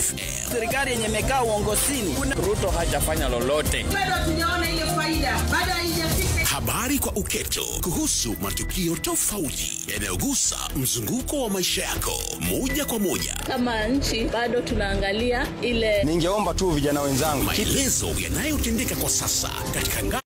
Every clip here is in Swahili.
FM. Serikali yenye imekaa uongozini, Ruto hajafanya lolote. Bado tunaona ile faida, bado haijafika. Habari kwa uketo kuhusu matukio tofauti yanayogusa mzunguko wa maisha yako moja kwa moja. Kama nchi bado tunaangalia ile. Ningeomba tu vijana wenzangu, maelezo yanayotendeka kwa sasa katika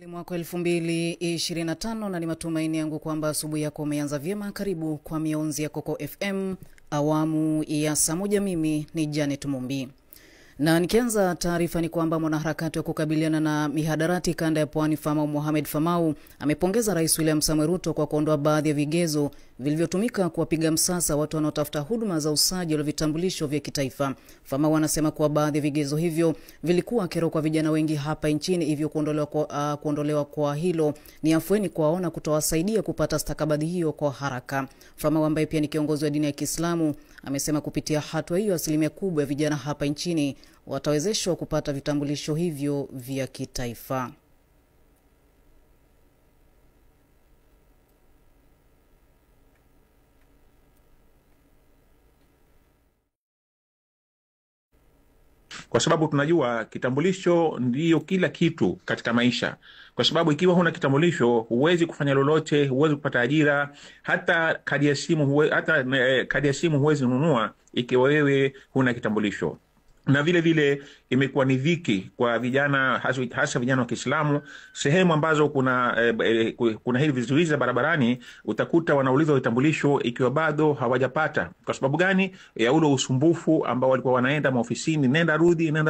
Mwaka 2025 na ni matumaini yangu kwamba asubuhi yako umeanza vyema. Karibu kwa mionzi ya Coco FM awamu ya saa moja. Mimi ni Janet Mumbi. Na nikianza taarifa ni kwamba mwanaharakati wa kukabiliana na mihadarati kanda ya Pwani Famau Mohamed Famau amepongeza Rais William Samoei Ruto kwa kuondoa baadhi ya vigezo vilivyotumika kuwapiga msasa watu wanaotafuta huduma za usajili wa vitambulisho vya kitaifa. Famau anasema kuwa baadhi ya vigezo hivyo vilikuwa kero kwa vijana wengi hapa nchini, hivyo kuondolewa kwa hilo ni afueni kwaona kutowasaidia kupata stakabadhi hiyo kwa haraka. Famau ambaye pia ni kiongozi wa dini ya Kiislamu amesema kupitia hatua hiyo asilimia kubwa ya vijana hapa nchini watawezeshwa kupata vitambulisho hivyo vya kitaifa. Kwa sababu tunajua kitambulisho ndiyo kila kitu katika maisha. Kwa sababu ikiwa huna kitambulisho huwezi kufanya lolote, huwezi kupata ajira, hata kadi ya simu huwezi nunua ikiwa wewe huna kitambulisho. Na vile vile imekuwa ni dhiki kwa vijana, hasa vijana wa Kiislamu, sehemu ambazo kuna hivi vizuizi barabarani, utakuta wanauliza vitambulisho ikiwa bado hawajapata. Kwa sababu gani? Ya ule usumbufu ambao walikuwa wanaenda maofisini, nenda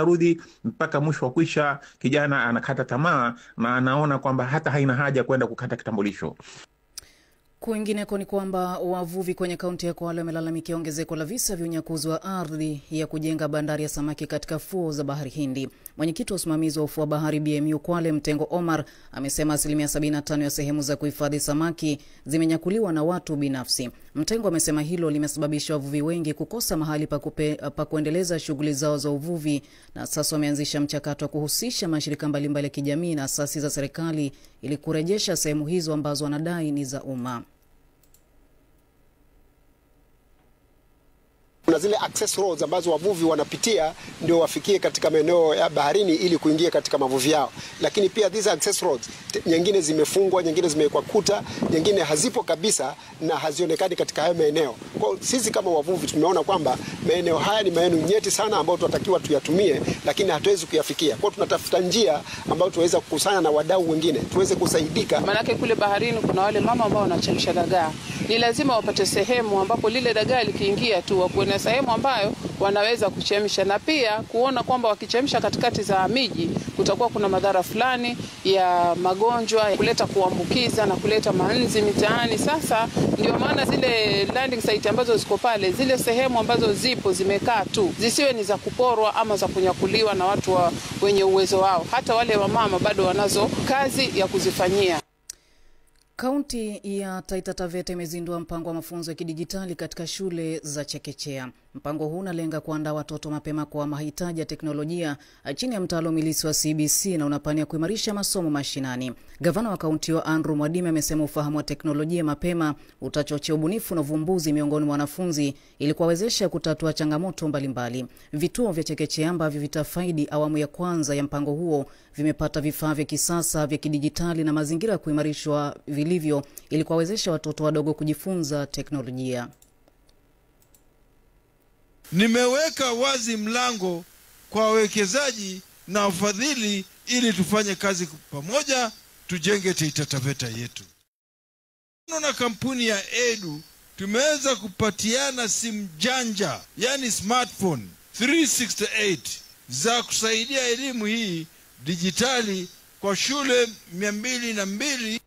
rudi mpaka mwisho wa kwisha kijana anakata tamaa na anaona kwamba hata haina haja kwenda kukata kitambulisho. Kwingineko ni kwamba wavuvi kwenye kaunti ya Kwale wamelalamikia ongezeko la visa vya unyakuzi wa ardhi ya kujenga bandari ya samaki katika fuo za Bahari Hindi. Mwenyekiti wa usimamizi wa ufuo wa bahari BMU Kwale Mtengo Omar amesema 75% ya sehemu za kuhifadhi samaki zimenyakuliwa na watu binafsi. Mtengo amesema hilo limesababisha wavuvi wengi kukosa mahali pa kuendeleza shughuli zao za uvuvi, na sasa wameanzisha mchakato wa kuhusisha mashirika mbalimbali ya kijamii na asasi za serikali ili kurejesha sehemu hizo ambazo wanadai ni za umma. Kuna zile access roads ambazo wavuvi wanapitia ndio wafikie katika maeneo ya baharini ili kuingia katika mavuvi yao. Lakini pia these access roads nyingine zimefungwa, nyingine zimewekwa kuta, nyingine hazipo kabisa na hazionekani katika hayo maeneo. Kwa sisi kama wavuvi tumeona kwamba maeneo haya ni maeneo nyeti sana ambayo tunatakiwa tuyatumie, lakini hatuwezi kuyafikia. Kwa tunatafuta njia ambayo tuweza kukusanya na wadau wengine tuweze kusaidika. Manake kule baharini kuna wale mama ambao wanachemsha dagaa. Ni lazima wapate sehemu ambapo lile dagaa likiingia tu wakuwe na sehemu ambayo wanaweza kuchemsha, na pia kuona kwamba wakichemsha katikati za miji kutakuwa kuna madhara fulani ya magonjwa kuleta kuambukiza na kuleta manzi mitaani. Sasa ndio maana zile landing site ambazo ziko pale, zile sehemu ambazo zipo zimekaa tu, zisiwe ni za kuporwa ama za kunyakuliwa na watu wenye uwezo wao. Hata wale wamama bado wanazo kazi ya kuzifanyia. Kaunti ya Taita Taveta imezindua mpango wa mafunzo ya kidijitali katika shule za chekechea. Mpango huu unalenga kuandaa watoto mapema kwa mahitaji ya teknolojia chini ya mtaala milisi wa CBC na unapania kuimarisha masomo mashinani. Gavana wa kaunti wa Andrew Mwadime amesema ufahamu wa teknolojia mapema utachochea ubunifu na uvumbuzi miongoni mwa wanafunzi ili kuwawezesha kutatua changamoto mbalimbali. Vituo vya chekechea ambavyo vitafaidi awamu ya kwanza ya mpango huo vimepata vifaa vya kisasa vya kidijitali na mazingira kuimarishwa vilivyo ili kuwawezesha watoto wadogo kujifunza teknolojia. Nimeweka wazi mlango kwa wawekezaji na wafadhili ili tufanye kazi pamoja, tujenge Taita Taveta yetu. Na kampuni ya Edu tumeweza kupatiana simu janja, yani smartphone 368 za kusaidia elimu hii dijitali kwa shule 202.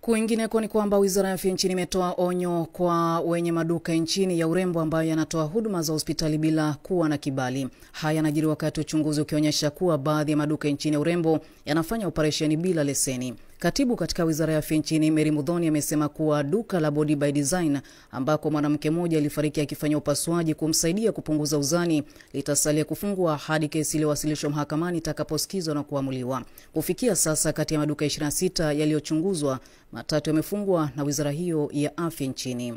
Kwingineko ni kwamba Wizara ya Afya nchini imetoa onyo kwa wenye maduka nchini ya urembo ambayo yanatoa huduma za hospitali bila kuwa na kibali. Haya yanajiri wakati uchunguzi ukionyesha kuwa baadhi ya maduka nchini ya urembo yanafanya operesheni bila leseni. Katibu katika Wizara ya Afya nchini Mary Muthoni amesema kuwa duka la Body by Design ambako mwanamke mmoja alifariki akifanya upasuaji kumsaidia kupunguza uzani litasalia kufungwa hadi kesi iliyowasilishwa mahakamani itakaposikizwa na kuamuliwa. Kufikia sasa kati ya maduka 26 yaliyochunguzwa, 3 yamefungwa na wizara hiyo ya afya nchini.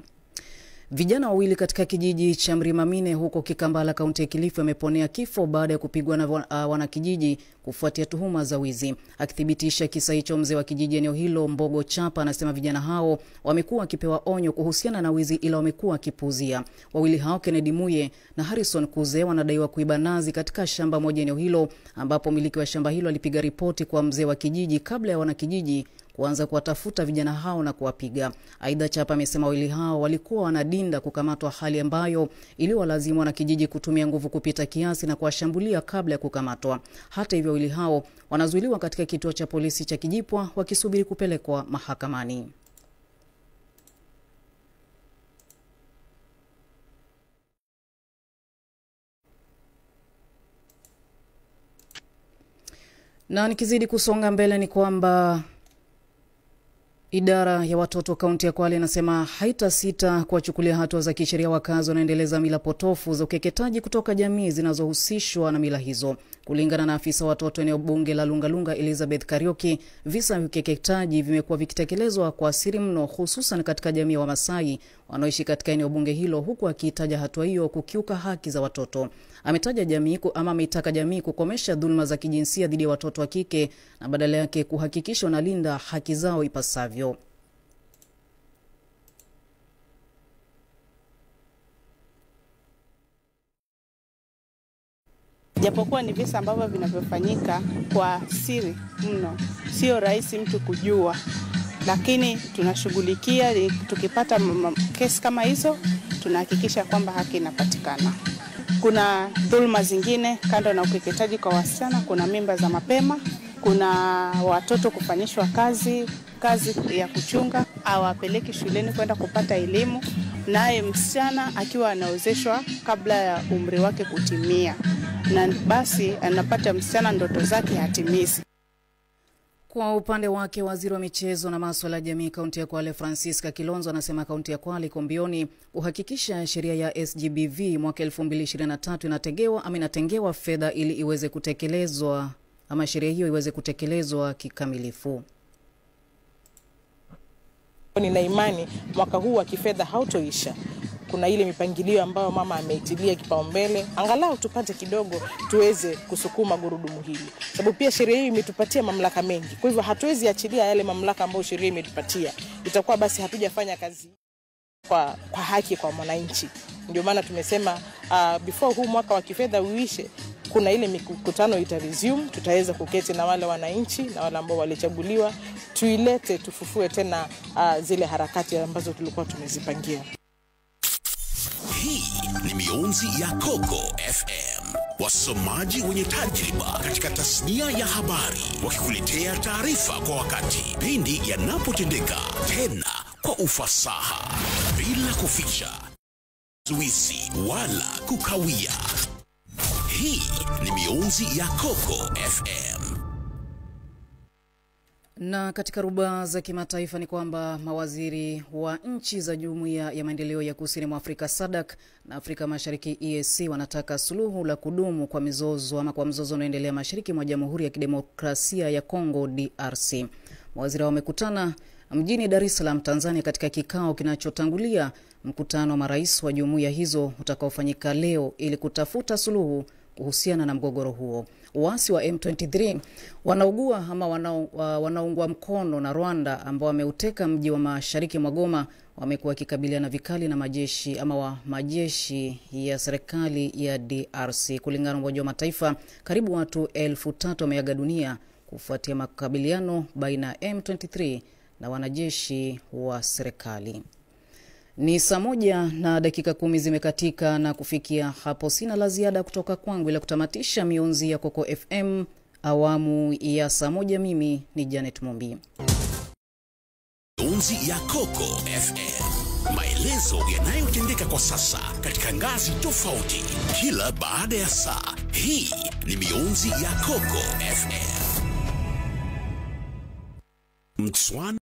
Vijana wawili katika kijiji cha Mrimamine huko Kikambala kaunti ya Kilifi wameponea kifo baada ya kupigwa na wanakijiji kufuatia tuhuma za wizi. Akithibitisha kisa hicho, mzee wa kijiji eneo hilo Mbogo Chapa anasema vijana hao wamekuwa wakipewa onyo kuhusiana na wizi ila wamekuwa wakipuuzia. Wawili hao Kennedy Muye na Harrison Kuze wanadaiwa kuiba nazi katika shamba moja eneo hilo, ambapo miliki wa shamba hilo alipiga ripoti kwa mzee wa kijiji kabla ya wanakijiji kuanza kuwatafuta vijana hao na kuwapiga. Aidha, Chapa amesema wawili hao walikuwa wanadinda kukamatwa, hali ambayo iliwalazimu wanakijiji kutumia nguvu kupita kiasi na kuwashambulia kabla ya kukamatwa. Hata hivyo, wawili hao wanazuiliwa katika kituo cha polisi cha Kijipwa wakisubiri kupelekwa mahakamani. Na nikizidi kusonga mbele ni kwamba idara ya watoto kaunti ya Kwale inasema haitasita kuwachukulia hatua za kisheria wakazi wanaendeleza mila potofu za ukeketaji kutoka jamii zinazohusishwa na mila hizo. Kulingana na afisa watoto eneo bunge la Lungalunga Elizabeth Karioki, visa vya ukeketaji vimekuwa vikitekelezwa kwa siri mno, hususan katika jamii wa Masai wanaoishi katika eneo bunge hilo, huku akitaja hatua hiyo kukiuka haki za watoto. Ameitaka jamii kukomesha dhulma za kijinsia dhidi ya watoto wa kike na badala yake kuhakikisha wanalinda haki zao ipasavyo. Japokuwa ni visa ambavyo vinavyofanyika kwa siri mno, sio rahisi mtu kujua, lakini tunashughulikia. Tukipata kesi kama hizo, tunahakikisha kwamba haki inapatikana. Kuna dhulma zingine kando na ukeketaji kwa wasichana, kuna mimba za mapema, kuna watoto kufanyishwa kazi ya kuchunga, awapeleki shuleni kwenda kupata elimu, naye msichana akiwa anaozeshwa kabla ya umri wake kutimia, na basi anapata msichana ndoto zake hatimizi. Kwa upande wake, waziri wa michezo na masuala ya jamii kaunti ya Kwale Francisca Kilonzo anasema kaunti ya Kwale iko mbioni kuhakikisha sheria ya SGBV mwaka 2023 inatengewa fedha ili iweze kutekelezwa, ama sheria hiyo iweze kutekelezwa kikamilifu. Nina imani mwaka huu wa kifedha hautoisha. Kuna ile mipangilio ambayo mama ameitilia kipaumbele, angalau tupate kidogo tuweze kusukuma gurudumu hili. Sababu pia sheria hii imetupatia mamlaka mengi. Kwa hivyo hatuwezi achilia yale mamlaka ambayo sheria imetupatia. Itakuwa basi hatujafanya kazi kwa haki kwa mwananchi. Ndio maana tumesema before huu mwaka wa kifedha uishe, kuna ile mikutano itaresume, tutaweza kuketi na wale wananchi na wale ambao walichaguliwa, tufufue tena zile harakati ambazo tulikuwa tumezipangia. Hii ni mionzi ya Coco FM. Wasomaji wenye tajriba katika tasnia ya habari wakikuletea taarifa kwa wakati pindi yanapotendeka, tena kwa ufasaha bila kuficha, zuisi wala kukawia. Hii ni mionzi ya Coco FM. Na katika ruba za kimataifa ni kwamba mawaziri wa nchi za Jumuiya ya Maendeleo ya Kusini mwa Afrika SADC na Afrika Mashariki EAC wanataka suluhu la kudumu kwa mzozo unaoendelea mashariki mwa Jamhuri ya Kidemokrasia ya Kongo DRC. Mawaziri wamekutana mjini Dar es Salaam, Tanzania katika kikao kinachotangulia mkutano wa marais wa jumuiya hizo utakaofanyika leo ili kutafuta suluhu kuhusiana na mgogoro huo. Waasi wa M23 wanaungwa mkono na Rwanda ambao wameuteka mji wa mashariki mwa Goma wamekuwa wakikabiliana vikali na majeshi ya serikali ya DRC. Kulingana na Umoja wa Mataifa, karibu watu 3,000 wameaga dunia kufuatia makabiliano baina ya M23 na wanajeshi wa serikali. Ni saa 1:10 zimekatika, na kufikia hapo sina la ziada kutoka kwangu ila kutamatisha mionzi ya Coco FM awamu ya saa 1. Mimi ni Janet Mumbi. mionzi ya Coco FM. Maelezo yanayotendeka kwa sasa katika ngazi tofauti kila baada ya saa. Hii ni mionzi ya Coco FM. Mtswana